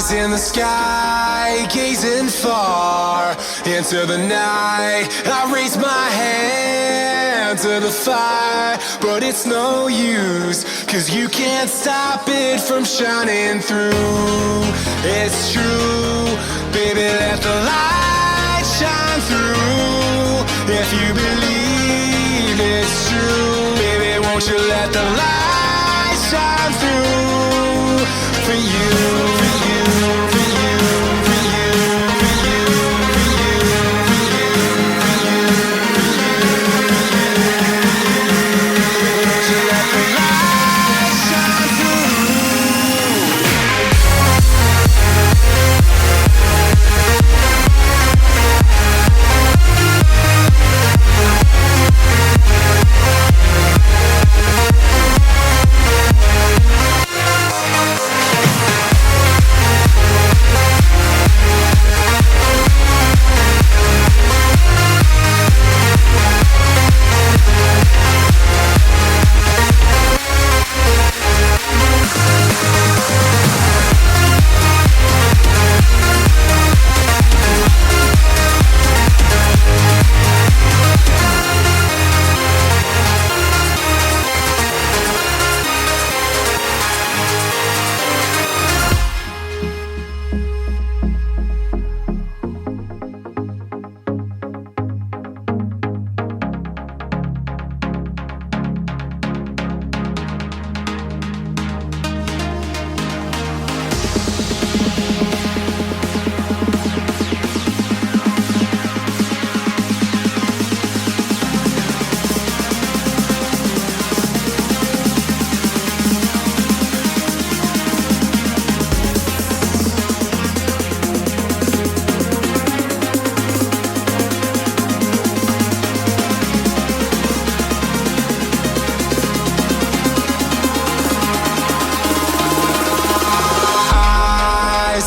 Eyes in the sky, gazing far into the night. I raise my hand to the fire, but it's no use, 'cause you can't stop it from shining through. It's true, baby, let the light shine through. If you believe it's true, baby, won't you let the light shine through for you, for you, for you, for you, for you, for you, for you, for you, won't you let the light shine through?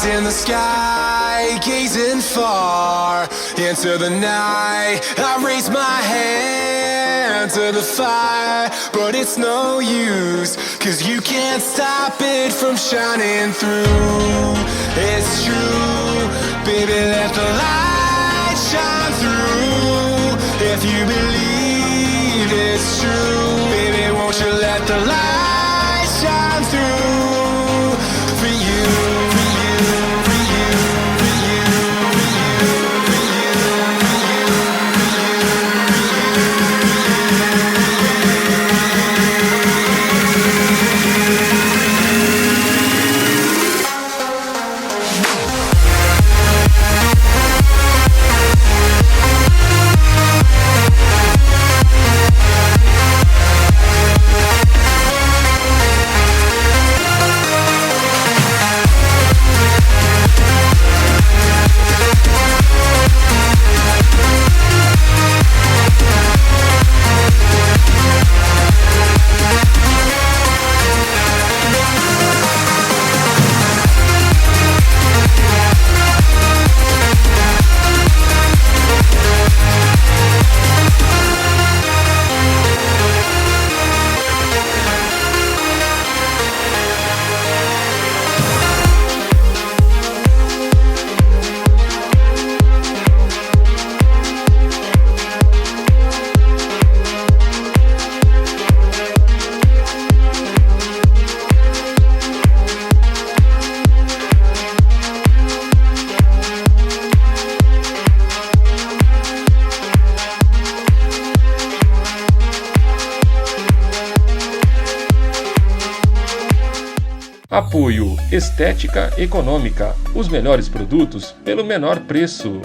In the sky, gazing far into the night. I raise my hand to the fire, but it's no use, 'cause you can't stop it from shining through. It's true, baby, let the light shine through. If you believe it's true, baby, won't you let the light shine through for you, for you, for you, for you, for you, for you, for you, Apoio Estética Econômica. Os melhores produtos pelo menor preço.